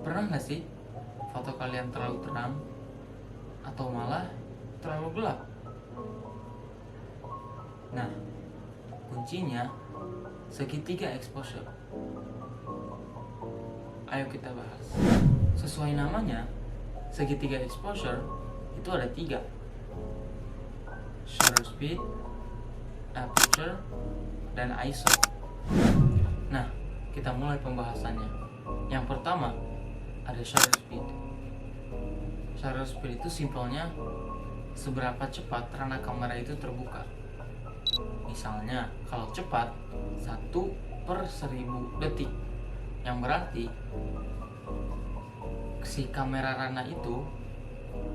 Pernah nggak sih foto kalian terlalu terang atau malah terlalu gelap? Nah, kuncinya segitiga exposure. Ayo kita bahas. Sesuai namanya, segitiga exposure itu ada 3: shutter speed, aperture, dan ISO. Nah, kita mulai pembahasannya. Yang pertama ada shutter speed. Shutter speed itu simpelnya seberapa cepat rana kamera itu terbuka. Misalnya kalau cepat 1/1000 detik, yang berarti si kamera rana itu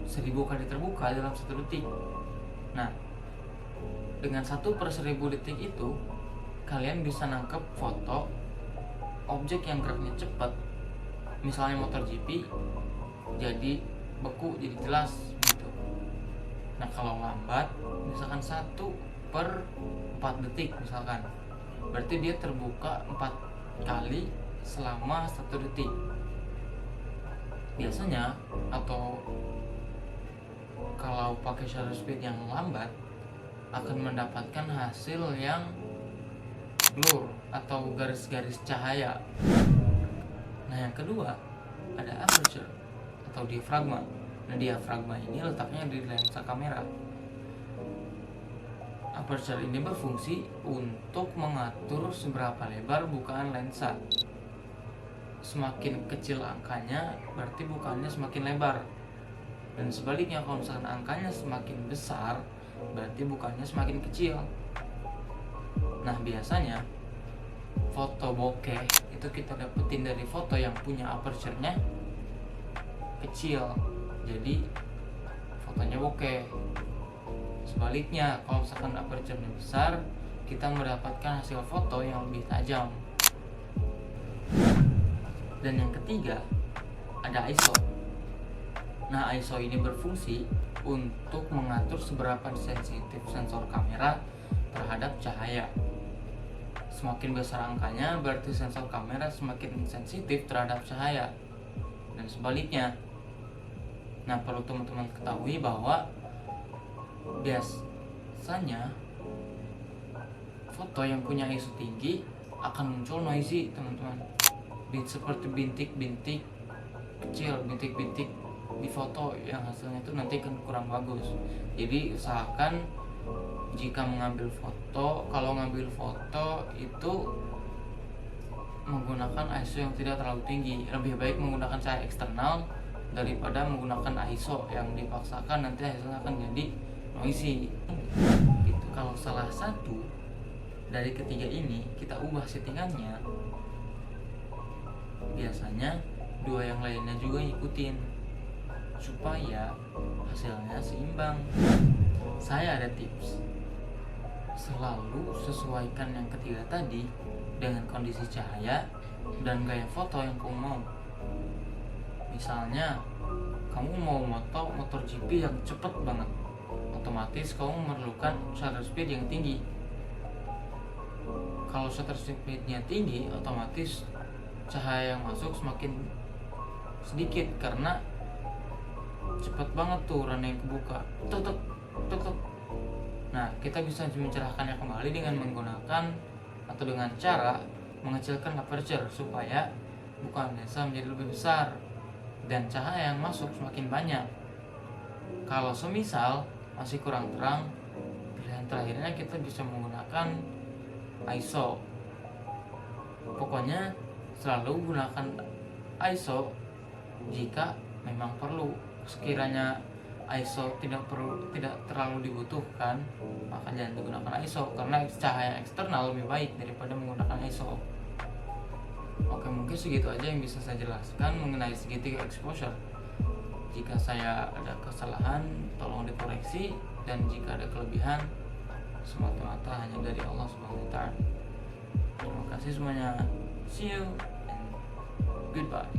1000 kali terbuka dalam 1 detik. Nah, dengan 1/1000 detik itu kalian bisa nangkep foto objek yang geraknya cepat, misalnya motor GP, jadi beku, jadi jelas gitu. Nah, kalau lambat misalkan 1/4 detik misalkan, berarti dia terbuka 4 kali selama 1 detik biasanya. Atau kalau pakai shutter speed yang lambat akan mendapatkan hasil yang blur atau garis-garis cahaya. Nah, yang kedua ada aperture atau diafragma. Nah, diafragma ini letaknya di lensa kamera. Aperture ini berfungsi untuk mengatur seberapa lebar bukaan lensa. Semakin kecil angkanya berarti bukaannya semakin lebar, dan sebaliknya kalau misalkan angkanya semakin besar berarti bukaannya semakin kecil. Nah, biasanya foto bokeh itu kita dapetin dari foto yang punya aperture-nya kecil, jadi fotonya bokeh. Sebaliknya kalau misalkan aperture-nya besar, kita mendapatkan hasil foto yang lebih tajam. Dan yang ketiga ada ISO. Nah, ISO ini berfungsi untuk mengatur seberapa sensitif sensor kamera terhadap cahaya. Semakin besar angkanya berarti sensor kamera semakin sensitif terhadap cahaya, dan sebaliknya. Nah, perlu teman-teman ketahui bahwa biasanya foto yang punya ISO tinggi akan muncul noisy, teman-teman. Seperti bintik-bintik kecil, bintik-bintik di foto yang hasilnya itu nanti kan kurang bagus. Jadi usahakan jika mengambil foto, kalau ngambil foto itu menggunakan ISO yang tidak terlalu tinggi. Lebih baik menggunakan cahaya eksternal daripada menggunakan ISO yang dipaksakan, nanti hasilnya akan jadi noisy. Gitu. Kalau salah satu dari ketiga ini kita ubah settingannya, biasanya 2 yang lainnya juga ngikutin supaya hasilnya seimbang. Saya ada tips. Selalu sesuaikan yang ketiga tadi dengan kondisi cahaya dan gaya foto yang kamu mau. Misalnya kamu mau motor GP yang cepet banget, otomatis kamu memerlukan shutter speed yang tinggi. Kalau shutter speednya tinggi, otomatis cahaya yang masuk semakin sedikit karena cepet banget tuh rana yang kebuka. Tutup. Nah, kita bisa mencerahkannya kembali dengan menggunakan atau dengan cara mengecilkan aperture supaya bukaan lensa menjadi lebih besar dan cahaya yang masuk semakin banyak. Kalau semisal masih kurang terang, pilihan terakhirnya kita bisa menggunakan ISO. Pokoknya selalu gunakan ISO jika memang perlu. Sekiranya ISO tidak terlalu dibutuhkan, maka jangan digunakan ISO karena cahaya eksternal lebih baik daripada menggunakan ISO. Oke, mungkin segitu aja yang bisa saya jelaskan mengenai segitiga exposure. Jika saya ada kesalahan, tolong dikoreksi, dan jika ada kelebihan, semata-mata hanya dari Allah Subhanahu wa Ta'ala. Terima kasih semuanya. See you and goodbye.